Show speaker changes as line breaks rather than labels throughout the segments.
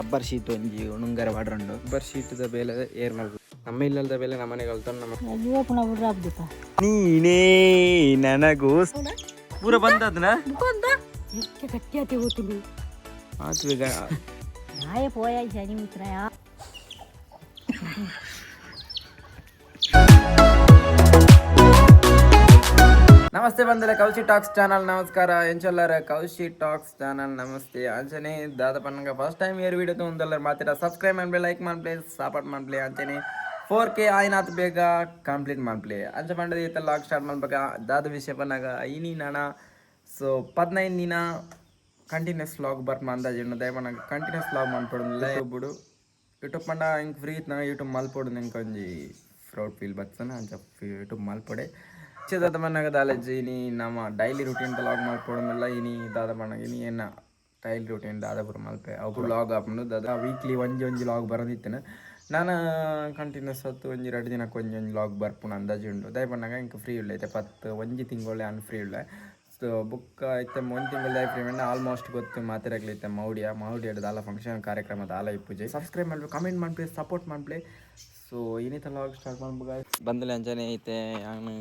Rubber sheet ಒಂಜಿ ಉಣುಂಗರ ವಾಡ್ರಂಡು rubber ಶೀಟ್ದ ಬೇಲೆ air ಮಲ್ಪು ನಮ್ಮ ಇಲ್ಲದ ಬೇಲೆ ನಮ್ಮನೆ ಕಲ್ತಾನೆ ನಮ್ಮ ನೀನೇ ನನಗೂ ಪೂರ ಬಂದದ್ನ
ಗಟ್ಟಿಯಾತಿ ಹೋಗ್ತೀನಿ
ಆತ್ವೀಗ
ನಾಯ ಪೋಯ ಶನಿ ಮಿತ್ರಯ
ನಮಸ್ತೆ ಬಂದರೆ ಕೌಶಿ ಟಾಕ್ಸ್ ಚಾನಲ್ ನಮಸ್ಕಾರ ಎಂಚಲ್ಲರ ಕೌಶಿ ಟಾಕ್ಸ್ ಚಾನಲ್ ನಮಸ್ತೆ ಅಂಚನೆ ದಾದಪನ್ನಗ ಫಸ್ಟ್ ಟೈಮ್ ಏರ್ ವಿಡಿಯೋ ತೊಂದಲ್ಲರ ಮಾತಾಡ ಸಬ್ಸ್ಕ್ರೈಬ್ ಮಾಡ್ಬೇ ಲೈಕ್ ಮಾಡ್ಬೇ ಸಪೋರ್ಟ್ ಮಾಡ್ಬೇ ಅಂಚನೆ 4K ಆಯ್ನಾತ್ ಬೇಗ ಕಂಪ್ಲೀಟ್ ಮಾಡ್ಬೇ ಅಂಚ ಪಂಡದ ಈತ ಲಾಗ್ ಸ್ಟಾರ್ಟ್ ಮಾಡ್ಬೇಕ ದಾದ ವಿಷಯ ಪನ್ನಾಗ ಇನಿ ನಾನ ಸೊ 15 ದಿನ ಕಂಟಿನ್ಯೂಸ್ ವ್ಲಾಗ್ ಬರ್ಪ ಅಂದಾಜು ದಯಪನ್ನಾಗ ಕಂಟಿನ್ಯೂಸ್ ವ್ಲಾಗ್ ಮಾಡ್ಕೊಡೋದಿಲ್ಲ ಯೂಟ್ಯೂಬ್ ಪಂಡ ಹಿಂಗೆ ಫ್ರೀ ಇತ್ತು ನಂಗೆ ಯೂಟ್ಯೂಬ್ ಮಲ್ಪೊಡು ನಂಗೆ ಒಂಜಿ ಪ್ರೌಡ್ ಫೀಲ್ ಬರ್ತನ ಅಂಚ ಯೂಟ್ಯೂಬ್ ಮಲ್ಪೊಡೆ ದಾದ ಮನ್ನಾಗ ದಾಲಜ್ಜಿ ಇನಿ ನಮ್ಮ ಡೈಲಿ ರೂಟೀನ್ ವ್ಲಾಗ್ ಮಾಡ್ಕೊಡೋದಿಲ್ಲ ಇನಿ ದಾದ ಮನ್ನಾಗ ಇನಿ ಏನ ಡೈಲಿ ರೂಟೀನ್ ದಾದ ಪುರ ಮಲ್ಪೆ ಅವು ವ್ಲಾಗ್ ಹಾಕೊಂಡು ದಾದ ವೀಕ್ಲಿ ಒಂಜಿ ವ್ಲಾಗ್ ಬರೋದಿತ್ತೇನೆ ನಾನು ಕಂಟಿನ್ಯೂಸ್ ಹೊತ್ತು ಒಂಜಿ 2 ದಿನಕ್ಕೆ ಒಂಜಿ ವ್ಲಾಗ್ ಬರ್ಪುಣ ಅಂದಾಜು ಉಂಡು ದಯಪನ್ನಾಗ ಇಂಕ ಫ್ರೀ ಉಳ್ಳೆ ಐತೆ 1 ತಿಂಗಳೇ ಅನ್ಫ್ರೀ ಉಳ್ಳೆ ಸೊ ಬುಕ್ ಐತೆ 1 ತಿಂಗಳು ದಯ ಫ್ರೀ ಉಂಡೆ ಆಲ್ಮೋಸ್ಟ್ ಗೊತ್ತು ಮಾತಿರಾಗ್ಲೈತೆ ಮೌಡಿಯಡ್ ದಾಲ ಫಂಕ್ಷನ್ ಕಾರ್ಯಕ್ರಮ ದಾಲ ಇಪ್ಪುಜೆ ಸಬ್ಸ್ಕ್ರೈಬ್ ಮಾಡ್ಬೇಕು ಕಮೆಂಟ್ ಮಾಡ್ಬೇ ಸಪೋರ್ಟ್ ಮಾಡ್ಬೇ ಸೊ ಇನ್ನಿತ ವ್ಲಾಗ್ ಸ್ಟಾರ್ಟ್ ಮಾಡ್ಬೇಕು ಬಂದಲೆ ಅಂಜನೆ ಐತೆ ನಾನು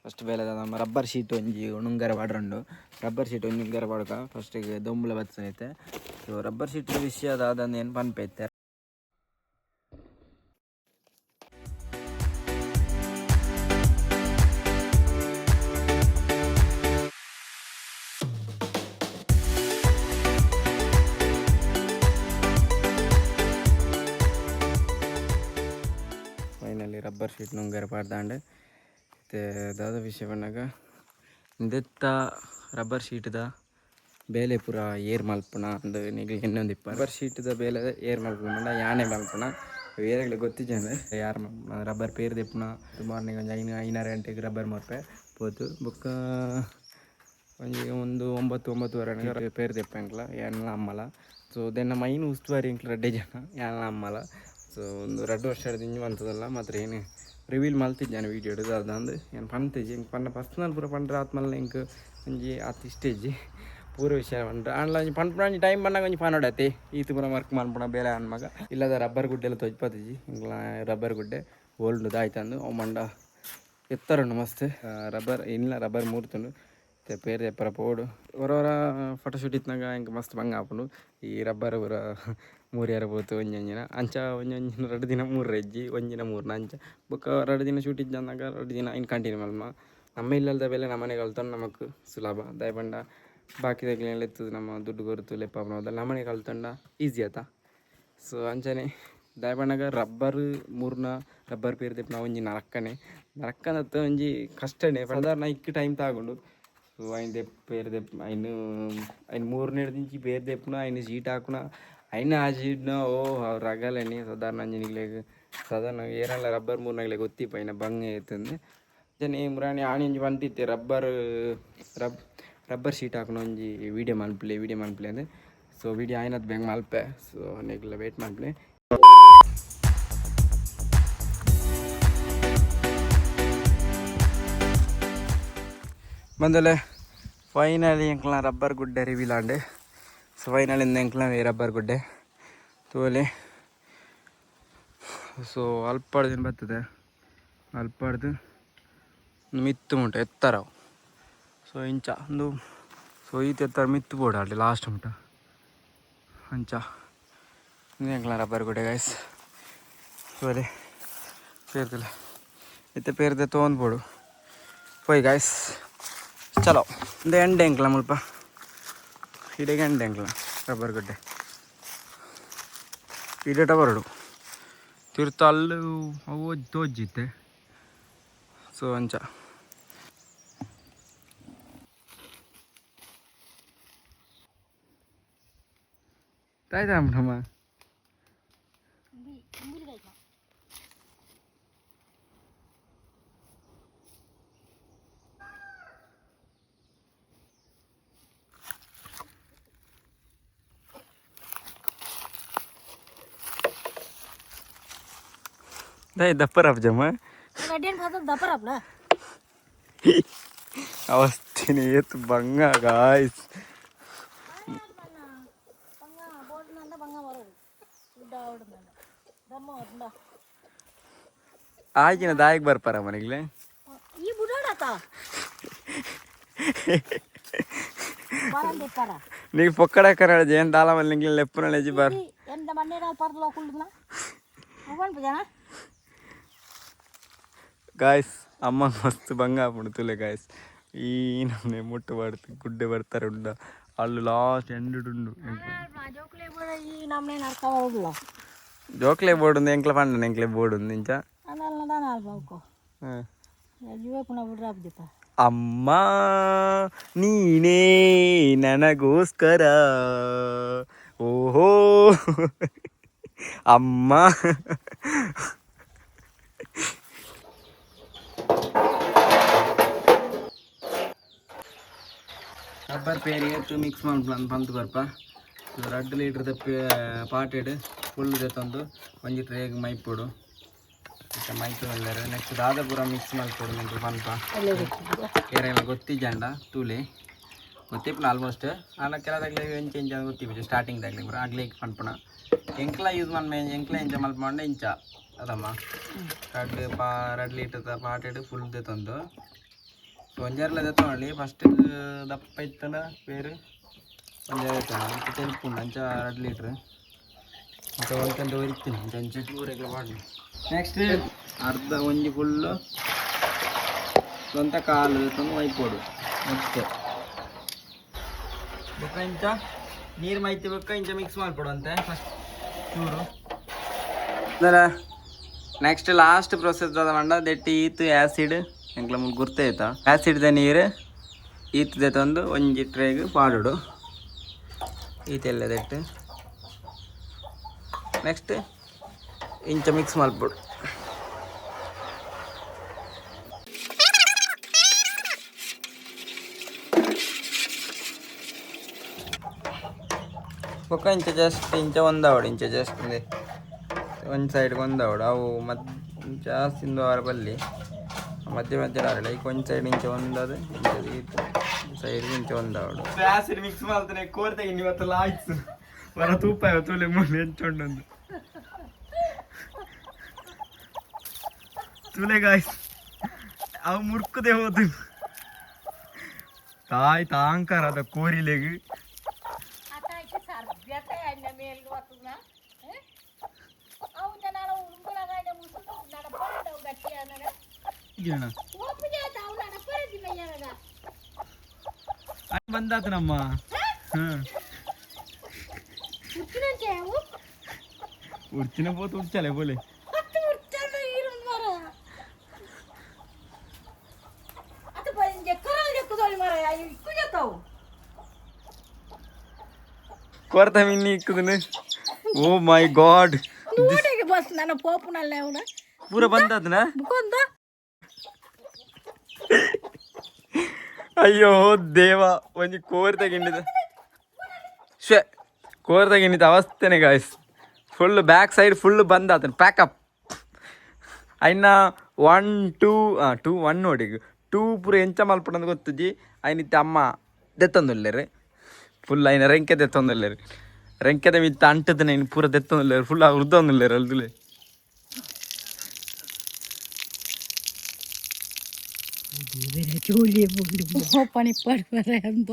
ಫಸ್ಟ್ ಬೇಲೆ ನಮ್ಮ ರಬ್ಬರ್ ಶೀಟ್ ಒಂಜಿ ಉಣುಂಗರ ವಾಡ್ರಂಡು ರಬ್ಬರ್ ಶೀಟ್ ಒಂಜಿ ಉಂಗರ ವಾಡ್ಕ ಫಸ್ಟಿಗೆ ದೊಂಬುಲ ಬಚ್ಚನೈತೆ ಸೊ ರಬ್ಬರ್ ಶೀಟ್ ವಿಷಯ ಅದಾದಂದು ಏನು ಪನ್ಪೈತೆ ಫೈನಲಿ ರಬ್ಬರ್ ಶೀಟ್ ನುಂಗರ ಪಾಡ್ದಾಂಡೆ ಮತ್ತು ದಾದ ವಿಷಯ ಬಂದಾಗ ಇಂದೆತ್ತ ರಬ್ಬರ್ ಶೀಟ್ದ ಬೇಲೆ ಪೂರ ಏರ್ ಮಲ್ಪುಣ ಅಂದು ನಿಮಗೆ ಇನ್ನೊಂದು ಇಪ್ಪ ರಬ್ಬರ್ ಶೀಟ್ದ ಬೇಲೆ ಏರ್ ಮಲ್ಪುಣ ಯಾನೆ ಮಲ್ಪುಣ ಏರೆಗ್ಲಿ ಗೊತ್ತಿದ್ದೇನೆ ಯಾರು ರಬ್ಬರ್ ಪೇರು ದೆಪ್ಪುಣ ಮಾರ್ನಿಂಗ್ ಒಂದು 5 ಗಂಟೆಗೆ ರಬ್ಬರ್ ಮಲ್ಪೆ ಹೋತು ಬುಕ್ಕ ಒಂದು 9-9:30 ಪೇರು ದೆಪ್ಪಂಗ್ಲ ಏನೆಲ್ಲ ಅಮ್ಮಲ ಸೊ ದೆನ್ನ ಮೈನು ಉಸ್ತುವಾರಿ ಇಂಕ್ಲ 2 ಜನ ಏನೆಲ್ಲ ಅಮ್ಮಲ ಸೊ ಒಂದು 2 ವರ್ಷದ ಹಿಂಗೆ ಬಂತದಲ್ಲ ಮಾತ್ರ ಏನು ರಿವೀಲ್ ಮಲ್ತಿದ್ದಾನೆ ವೀಡಿಯೋ ಹಿಡಿದು ಅದಂದು ಏನು ಪಂತೇಜಿ ಹಿಂಗೆ ಪಂಡ ಪರ್ಸ್ನಲ್ ಪೂರ ಪಂಡ್ರೆ ಆತ್ಮಲ್ಲ ಹಿಂಗೆ ಒಂಜಿ ಆತು ಇಷ್ಟೇಜಿ ಪೂರ ವಿಷಯ ಪಂಡ್ರೆ ಆಂಡ್ಲ ಒಂಜಿ ಪಂಡ್ಪುಣ ಟೈಮ್ ಬಂದಾಗ ಒಂಜಿ ಪಾನೋಡತ್ತೆ ಈತು ಪೂರ ವರ್ಕ್ ಮಾಡ್ಪುಣ ಬೇರೆ ಅನ್ಮಗ ಇಲ್ಲದ ರಬ್ಬರ್ ಗುಡ್ಡೆ ಎಲ್ಲ ತೊಜ್ಪತ್ತಿಜಿ ಹಿಂಗೆ ರಬ್ಬರ್ ಗುಡ್ಡೆ ಓಲ್ಡ್ ದಾಯ್ತಂದು ಅವು ಮಂಡ ಎತ್ತರುಂಡು ಮಸ್ತ್ ರಬ್ಬರ್ ಇಲ್ಲ ರಬ್ಬರ್ ಮೂರ್ತುಂಡು ಮತ್ತು ಬೇರೆ ಪರ ಪೋಡು ಹೊರ ಫೋಟೋಶೂಟ್ ಇತ್ತನಾಗ ಹಿಂಗೆ ಮಸ್ತ್ ಬಂಗ ಹಾಕೊಂಡು ಈ ರಬ್ಬರ್ ಪೂರ 3 ಹೋತು ಒಂಜಿನ ಅಂಚ ಒಂಜಿನ 2 ದಿನ 3 ಹೆಜ್ಜಿ ಒಂಜಿನ 3 ಅಂಚ ಬುಕ್ಕ 2 ದಿನ ಶೂಟ್ ಇದ್ದಂದಾಗ 2 ದಿನ ಇನ್ನು ಕಂಟಿನ್ಯೂ ಮಲ್ಮ ನಮ್ಮ ಇಲ್ಲದ ಬೆಲೆ ನಮ್ಮನೆ ಕಲ್ತಾನೆ ನಮಗೆ ಸುಲಭ ದಯಪಂಡ ಬಾಕಿದಾಗಲೆಲ್ಲ ಇರ್ತದೆ ನಮ್ಮ ದುಡ್ಡು ಗೊರುತು ಲೆಪ್ಪ ಅದಲ್ಲ ನಮ್ಮನೆ ಕಲ್ತಂಡ ಈಸಿ ಆತ ಸೊ ಅಂಚನೆ ದಯಪಂಡಾಗ ರಬ್ಬರ್ ಮೂರ್ನ ರಬ್ಬರ್ ಪೇರು ದೆಪ್ಪ ನಾವು ಒಂಜಿ ನರಕ್ಕನತ್ತ ಒಂಜಿ ಕಷ್ಟನೇ ಸಾಧಾರಣ ಇಕ್ಕ ಟೈಮ್ ತಗೊಂಡು ಸೊ ಐನು ಪೇರು ದೆಪ್ಪ ಐನು 3 ದಿಂಚಿ ಪೇರು ದೆಪ್ಪುನ ಐನು ಶೀಟ್ ಹಾಕುನ ಐನ ಆ ಶೀಟ್ನ ಅವ್ರು ರಗಲೇನಿ ಸಾಧಾರಣ ಅಂಜನಿಗ್ಲೆಗ್ ಸಾಧಾರಣ ಏನೆಲ್ಲ ರಬ್ಬರ್ 3 ಗೊತ್ತಿಪ್ಪ ಐನ ಬಂಗೆ ಐತಂದು ಜನ ಮುರಾಣಿ ಆಣಿಂಜಿ ಬಂತಿತ್ತೆ ರಬ್ಬರ್ ಶೀಟ್ ಹಾಕೋಣ ಒಂಜಿ ವೀಡಿಯೋ ಮಲ್ಪಲೆ ಅಂದರೆ ಸೊ ವೀಡಿಯೋ ಆಯ್ನದು ಬೆಂಗೆ ಮಲ್ಪೆ ಸೊ ನೆಗ್ಲ ವೇಟ್ ಮಾಡ್ಬೇ ಬಂದಲೆ ಫೈನಲಿ ಎಂಕ್ಲ ರಬ್ಬರ್ ಗುಡ್ಡೆ ರಿವೀಲ್ ಆಂಡೆ ಸೊ ಫೈನಲಿಂದ ಎಂಕ್ಲ ರಬ್ಬರ್ ಗುಡ್ಡೆ ತೋಲೆ ಸೊ ಅಲ್ಪಾಡ್ದು ಬರ್ತದೆ ಅಲ್ಪಾಡ್ದು ಮಿತ್ತು ಮುಟ ಎತ್ತರವು ಸೊ ಇಂಚ ಒಂದು ಸೊ ಈತ ಎತ್ತರ ಮಿತ್ತು ಬೋಡ ಅಲ್ಲಿ ಲಾಸ್ಟ್ ಮುಟ ಅಂಚ ಎಂಕ್ಲ ರಬ್ಬರ್ ಗುಡ್ಡೆ ಗೈಸ್ ತೋಲೆ ಪೇರ್ದಿಲ್ಲ ಇತ್ತೆ ಪೇರ್ದೆ ತೊಗೊಂಡ್ಬೋಡು ಪೋಯ್ ಗೈಸ್ ಚಲೋ ಒಂದು ಎಂಡೆ ಎಂಕ್ಲ ಮುಲ್ಪ ಇಡೆಗೆ ಎಂಡೆ ಎಂಕ್ಲ ರಬ್ಬರ್ ಗುಡ್ಡೆ ಇಡೇಟ ಬರಡು ತಿರ್ತ ಅಲ್ಲು ಅವು ತೋಜ್ಜಿತ್ತೆ ಸೊ ಅಂಚ ತಾಯ್ತಾ ನಮ್ಮ दपर आप जमा अवस्थे ये तो बंगा गाइस ಆಯ್ಕಿನ ದಾಯಿಗೆ ಬರ್ಪಾರ ಮನೆಗೆ
ಈ ಬುಡಾಡತ ಪರಂದೆ ಪರ
ನೀವು ಪೊಕ್ಕಡ ಕರ ಜೇನ್ ದಾಲ ಮಲ್ಲಿಂಗ್ ಲೆಪ್ಪನ ಲೆಜಿ ಬಾರ್
ಎಂದ ಮಣ್ಣೇನ ಪರ್ಲ ಕುಳ್ಳುನ ಅವನ್ ಜನ
ಗಾಯ್ಸ್ ಅಮ್ಮ ಮಸ್ತ್ ಭಂಗ ಆಗ್ಬಿಡ್ತುಲೆ ಗಾಯ್ಸ್ ಈ ನಮ್ಮನೆ ಮುಟ್ಟು ಬಡ್ತು ಗುಡ್ಡೆ ಬರ್ತಾರೆ ಉಂಡ ಅಲ್ಲಿ ಲಾಸ್ಟ್ ಎಂಡುಂಡು
ಜೋಕ್ಲೆ ಬೋಡ ಈ ನಮ್ಮನೆ ನಡ್ಕ ಹೋಗ್ಲ
ಜೋಕ್ಲೆ ಬೋರ್ಡ್ ఉంది ಎಂಕ್ಲ ಪಂಡ ಎಂಕ್ಲೆ ಬೋರ್ಡ್ ఉంది ಇಂಚ
ಅದಲ್ಲ ದಾನ ಅಲ್ಬಾವ್ಕೋ ಜೀವ ಪುನಃ ಬಿಡ್ರ ಹಬ್ದಿಪ್ಪ
ಅಮ್ಮ ನೀನೇ ನನಗೋಸ್ಕರ ಓಹೋ ಅಮ್ಮ ರಬ್ಬರ್ ಪೇರಿ ಎತ್ತು ಮಿಕ್ಸ್ ಮಾಡ್ಕೊಂಡು ಬಂತು ಬರ್ಪ 2 ಲೀಟ್ರದ ಪಾಟೆಡ್ ಫುಲ್ ತಂದು ಒಂಜಿ ಟ್ರೇಗ್ ಮೈಪೊಡು ಮೈಪೊಲ್ಲರು ನೆಕ್ಸ್ಟ್ ದಾದಾಪುರ ಮಿಕ್ಸ್ ಮಾಡ್ಕೊಡು ನಿಂತು ಪನ್ಪ ಕೇರೆಲ್ಲ ಗೊತ್ತಿಜಂಡ ತೂಲೆ ಗೊತ್ತಿಪ್ಪನ ಆಲ್ಮೋಸ್ಟ್ ಅಲ್ಲ ಕೆಲದಾಗಲೇ ಎಂಚ ಎಂಚ ಗೊತ್ತಿಪ್ಪು ಸ್ಟಾರ್ಟಿಂಗ್ದಾಗಲೇ ಬರ ಆಗ್ಲಿಕ್ಕೆ ಪನ್ಪಣ ಎಂಕ್ಲ ಯೂಸ್ ಮಾಡ್ಮೆ ಎಂಕ್ಲ ಎಂಚ ಮಲ್ಪಂಡೆ ಇಂಚ ಅದಮ್ಮ 2 ಲೀಟರ್ದ ಪಾಟೆಡ್ ಫುಲ್ ತಂದು ಒಂಜಾರ್ಲ ತೆತ್ತೊಳ್ಳಿ ಫಸ್ಟ್ ದಪ್ಪ ಇತ್ತನ ಬೇರೆ ಒಂಜಾರು ಎತ್ತೊಳ್ಳಿ ತೆಲ್ಪುಂಡು ಅಂಚ 2 ಲೀಟ್ರ್ ಅಂತ ಒಂದ್ಕಂತ ಒರಿತೀನಿ ಅಂಚೆ ಊರೆಲ್ಲ ಮಾಡಿ ನೆಕ್ಸ್ಟ್ ಅರ್ಧ ಒಂಜಿ ಫುಲ್ಲು ಸ್ವಂತ ಕಾಲು ತಂದು ಮೈಪೋಡು ನೆಕ್ಸ್ಟ್ ಬೊಕ್ಕ ಇಂಚ ನೀರು ಮೈತಿ ಬೊಕ್ಕ ಇಂಚ ಮಿಕ್ಸ್ ಮಾಡ್ಕೊಡು ಅಂತೆ ಫಸ್ಟ್ ಚೂರು ನೆಕ್ಸ್ಟ್ ಲಾಸ್ಟ್ ಪ್ರೊಸೆಸ್ ಅದ ಮಂಡ ದೆಟ್ಟಿ ಈತು ಆ್ಯಸಿಡ್ ಎಂಕ್ಲ ಮುಲ್ ಗುರ್ತೈತ ಆ್ಯಸಿಡ್ದ ನೀರು ಈತದೆ ತಂದು ಒಂಜಿ ಟ್ರೇಗ್ ಪಾಡುಡು ಈತೆಲ್ಲ ದೆಟ್ಟು ನೆಕ್ಸ್ಟ್ ಇಂಚ ಮಿಕ್ಸ್ ಮಲ್ಪಡು ಬೊಕ್ಕ ಇಂಚ ಜಸ್ಟ್ ಇಂಚ ಒಂದಾವಡು ಇಂಚ ಜಸ್ಟ್ ಒಂದು ಸೈಡ್ಗೆ ಒಂದಾವಡು ಅವು ಜಾಸ್ತಿ ವಾರ ಬಲ್ಲಿ ಮಧ್ಯ ಆರಲ್ಲ ಈಗ ಒಂದು ಸೈಡ್ ಇಂಚ ಒಂದದು ಇಂಚ ಸೈಡ್ ಇಂಚ ಒಂದಾವಡು ಆಸಿಡ್ ಮಿಕ್ಸ್ ಮಾಡ್ತಾನೆ ಕೋರ್ತೆಗೆ ಇವತ್ತೆಲ್ಲ ಆಯ್ತು ಬರ ತೂಪ ತುಳಿ ಮುಳ್ಳು ಹೆಂಚೊಂಡೊಂದು ತುಲೆ ಗಾಯ್ಸ್ ಅವು ಮುರ್ಕುದೇ ಹೋದು ತಾಯ್ ತಾಂಕಾರ ಅದ ಕೋರಿಲೆಗ್ ಬಂದಾತ ನಮ್ಮ ಉರ್ಚಿನ ಪೋತು ಉರ್ಚಲೆ ಬೋಲೆ ಕೊರ್ತ ಮಿನ್ನಿ ಇಕ್ಕುದನು ಓ ಮೈ ಗಾಡ್
ಬಸ್ ನನ್ನ ಪೋಪುನಲ್ಲೇ ಅವನ
ಪೂರ ಬಂದದ್ನ
ಮುಕೊಂದ
ಅಯ್ಯೋ ದೇವ ಒಂಜಿ ಕೋರ್ ತಗೊಂಡಿದ ಶೇ ಕೋರ್ ತಗೊಂಡಿದ್ದ ಅವಸ್ಥೆನೆ guys full back side full ಬಂದಾತನ ಪ್ಯಾಕಪ್ ಅಯ್ನ 1 2 1 ನೋಡಿ 2 ಪೂರ ಎಂಚ ಮಲ್ಪಡಂದು ಗೊತ್ತುಜಿ ಅಯ್ನಿತ್ತ ಅಮ್ಮ ದೆತ್ತೊಂದುಲ್ಲೇರು ಫುಲ್ ಅಯ್ನ ರೆಂಕೆ ದೆತ್ತೊಂದುಲ್ಲೇರು ರೆಂಕೆದ ಮಿತ್ತ ಅಂಟದನ ಇನ್ನು ಪೂರ ದೆತ್ತೊಂದುಲ್ಲೇರು ಫುಲ್ ಉರ್ದೊಂದುಲ್ಲೇರು ಅಲ್ದುಲೆ
ಜೋಲಿ ಪನಿ ಪಡ್ಬಾರೆ ಅಂತ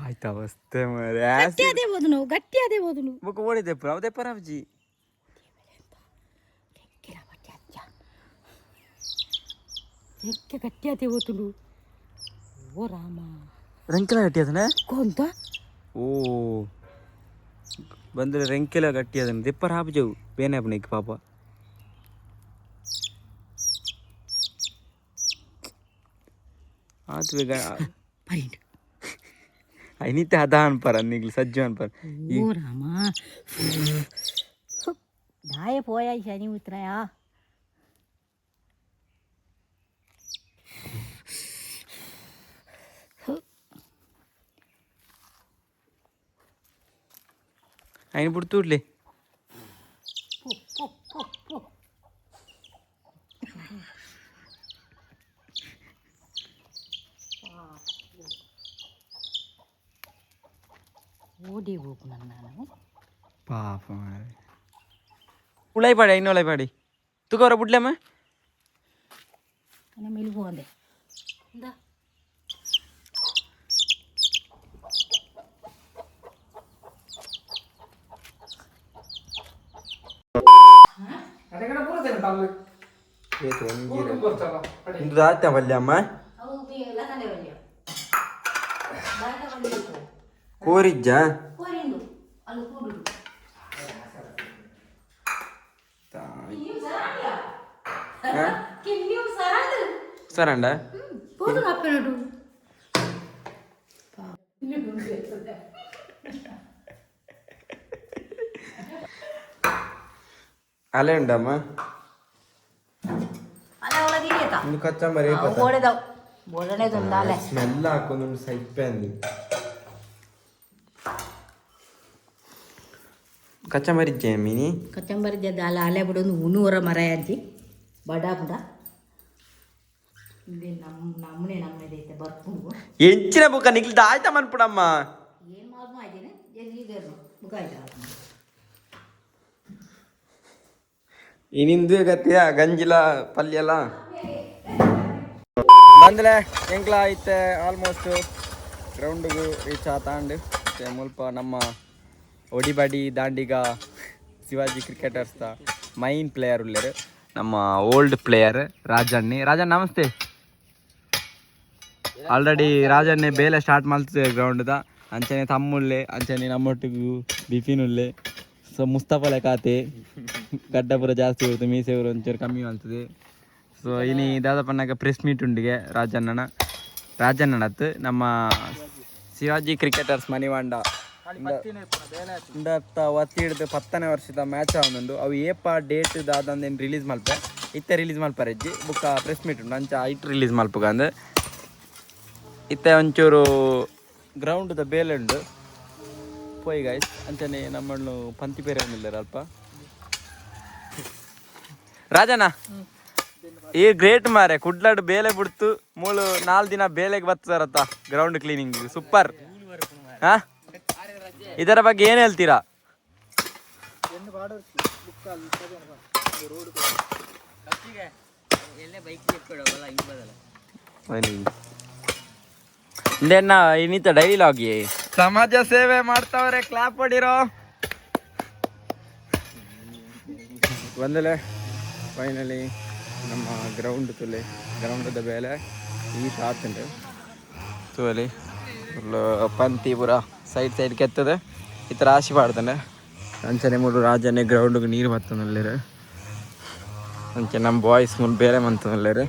ಆಯ್ತು ಅವಸ್ಥೆ ಮರೆ
ಗಟ್ಟಿ ಹೋದನು ಗಟ್ಟಿ ಅದೇ ಹೋದನು
ಬುಕ್ ಓಡಿದೆ ಪುರ ಅವದೇ ಪರಾಬ್ಜಿ
ಎಕ್ಕೆ ಗಟ್ಟಿ ಅದೇ ಹೋದನು ಓ ರಾಮ
ರೆಂಕೆಲ ಗಟ್ಟಿ ಅದನ
ಕೊಂತ
ಓ ಬಂದ್ರೆ ರೆಂಕೆಲ ಗಟ್ಟಿ ಅದನ ದೆಪ್ಪರ ಹಾಬ್ಜವು ಬೇನೆ ಅಪ್ನಿಕ್ ಪಾಪ ಆತು ಬೇಗ
ಪರಿಂಡು
ಅನಿತೆ ಅದ ಅನ್ಪಾರ ನಿಗ್ಲಿ ಸಜ್ಜು ಅನ್ಪಾರ
ಓ ರಾಮ ದಾಯ ಪೋಯ ಶನಿ ಉತ್ತರಾಯ
ఆయన పుడుతులే
ಓಡಿವು ನಾನು
ಪಾಪ ಉಳಾಯಿ ಪಾಡಿ ಇನ್ನೊಳಾಯಿ ಪಾಡಿ ತುಗೋರ ಬಿಡ್ಲಮ್ಮ
ಮೇಲೆ ಹೋದೆ ಇಂದ
ಇಂದು ಆಯ್ತಾ ಬಲ್ಯ ಅಮ್ಮ
ಅವು ಎಲ್ಲ ತಂದೆ ಬಲ್ಲಿ
ಕೋರಿಜ್ಜ
ಕೋರಿಂದು ಅಲ್ಲಿ ಕೂಡುದು
ಸರಂಡ
పోదు అప్పినట్టు
అలే ఉండమ్మా
అలా అలా దిగేత
ఇందుకు వచ్చా మరి
ఓడేదావు బోడనేది ఉండాలి
స్మెల్ కొంచెం సైపోయింది ಕಚ್ಚಂಬರಿ ಜೇಮಿನಿ
ಕಚ್ಚಂಬರಿ ಜದ ಅಲ್ಲ ಅಲೆ ಬಿಡೊಂದು ಉಣ್ಣೂರ ಮರ ಅಂತಿ ಬಡ ಬುಡ ఇది నమ్మనే నమ్మేదైతే బర్పును
ఎంచిన బుక్క నిగిలితే ఆಯ್ತಾ ಮನ್ಪುಡಮ್ಮ
ಏನ್ ಮಾಡ್ಮ ಆಯ್ತೇನೆ ಎಲ್ಲಿಗೇನು ಬುಕ್ಕ ಆಯ್ತಾ
ಇನಿಂದು ಗತಿಯ ಗಂಜಿಲ ಪಲ್ಯ ಎಲ್ಲ ಬಂದಲೆ ಎಂಕ್ಲ ಐತೆ ಆಲ್ಮೋಸ್ಟ್ ಗ್ರೌಂಡ್ಗೂ ರೀಚ್ ಆತಾಂಡು ಮತ್ತೆ ಮುಲ್ಪ ನಮ್ಮ ಒಡಿಬಾಡಿ ದಾಂಡಿಗ ಶಿವಾಜಿ ಕ್ರಿಕೆಟರ್ಸ್ ಮೈನ್ ಪ್ಲೇಯರ್ ಉಳ್ಳೇರು ನಮ್ಮ ಓಲ್ಡ್ ಪ್ಲೇಯರ್ ರಾಜಣ್ಣಿ ರಾಜಣ್ಣ ನಮಸ್ತೆ ಆಲ್ರೆಡಿ ರಾಜಣ್ಣೆ ಬೇಲೆ ಸ್ಟಾರ್ಟ್ ಮಾಡ್ತಿದ್ದೆ ಗ್ರೌಂಡ್ದ ಅಂಚನೆ ತಮ್ಮುಳ್ಳೆ ಅಂಚನೆ ನಮ್ಮೊಟ್ಟಿಗೂ ಬಿಪಿನ್ ಉಳ್ಳೆ ಸೊ ಮುಸ್ತಫಲೆ ಖಾತೆ ಗಡ್ಡಪುರ ಜಾಸ್ತಿ ಇರುತ್ತೆ ಮೀಸೆವರು ಒಂಚೂರು ಕಮ್ಮಿ ಮಾಡ್ತದೆ ಸೊ ಇನಿ ದಾದಪ್ಪನಾಗ ಪ್ರೆಸ್ ಮೀಟ್ ಉಂಡಿಗೆ ರಾಜಣ್ಣನತ್ತು ನಮ್ಮ ಶಿವಾಜಿ ಕ್ರಿಕೆಟರ್ಸ್ ಮನಿವಾಂಡ ಒತ್ತಿ ಹಿಡಿದು 10ನೇ ವರ್ಷದ ಮ್ಯಾಚ್ ಆವೊಂದುಂಡು ಅವು ಏಪ ಡೇಟ್ ದಾದಂದೇನು ರಿಲೀಸ್ ಮಲ್ಪೆ ಇತ್ತೆ ರಿಲೀಸ್ ಮಲ್ಪರೆಜ್ಜಿ ಬುಕ್ಕ ಪ್ರೆಸ್ ಮೀಟ್ ಉಂಡು ಅಂಚ ಐಟ್ ರಿಲೀಸ್ ಮಲ್ಪಗ ಅಂದು ಇತ್ತೆ ಒಂಚೂರು ಗ್ರೌಂಡ್ದ ಬೇಲೆ ಉಂಡು ಪೋಯ್ ಗೈಸ್ ಅಂಚನೆ ನಮ್ಮನ್ನು ಪಂತಿ ಪೇರೆ ಒಂದಿಲ್ಲಾರ ಅಲ್ಪ ರಾಜಣ್ಣ ಈ ಗ್ರೇಟ್ ಮಾರೆ ಕುಡ್ಲಾಡ್ ಬೇಲೆ ಬಿಡ್ತು 4 ದಿನ ಬೇಲೆಗೆ ಬರ್ತಾರತ್ತ ಗ್ರೌಂಡ್ ಕ್ಲೀನಿಂಗ್ ಸೂಪರ್ ಹಾ ಇದರ ಬಗ್ಗೆ ಏನು ಹೇಳ್ತೀರಾ ಇನ್ನಿತ ಡೈಲಿ ಆಗಿ ಸಮಾಜ ಸೇವೆ ಮಾಡ್ತಾವ್ರೆ ಕ್ಲಾಪ್ ಹೊಡಿರೋ ಬಂದಲೆ ಫೈನಲಿ ನಮ್ಮ ಗ್ರೌಂಡದ ಬೇಲೆ ಈ ತಾತುಂಡು ತೋಲಿ ಫುಲ್ ಪಂತಿ ಪೂರ ಸೈಡ್ ಕೆತ್ತದೆ ಈ ಥರ ರಾಶಿ ಪಾಡ್ತಾನೆ ಅಂಚನೆ ಮೂರು ರಾಜನೇ ಗ್ರೌಂಡ್ಗೆ ನೀರು ಬರ್ತನಲ್ಲಿರು ಅಂಚೆ ನಮ್ಮ ಬಾಯ್ಸ್ ಮೂರು ಬೇರೆ ಮಂತನಲ್ಲಿರು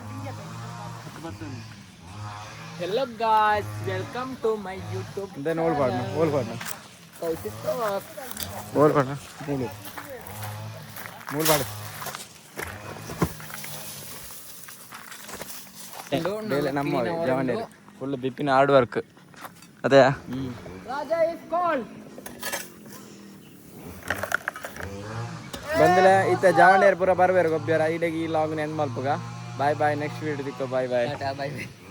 Hello guys, welcome to my YouTube.
then all partner ಮೂರು ಪಾಡು ಬೇಲೆ ನಮ್ಮ ಜವಾನೇರು ಫುಲ್ ಬಿಪಿನ ಹಾರ್ಡ್ ವರ್ಕ್ ಅದೇ
Raja is called.
ಬಂದಲೆ ಇತ್ತ ಜವಾನೇರು ಪೂರ ಬರ್ಬೇರು ಗೊಬ್ಬರ ಇಡಗಿ ಲಾಗ್ ನೆನ್ ಮಲ್ಪಗ ಬಾಯ್ ನೆಕ್ಸ್ಟ್ ವೀಡಿಯೋ ದಿಕ್ಕೋ ಬಾಯ್
Bye bye.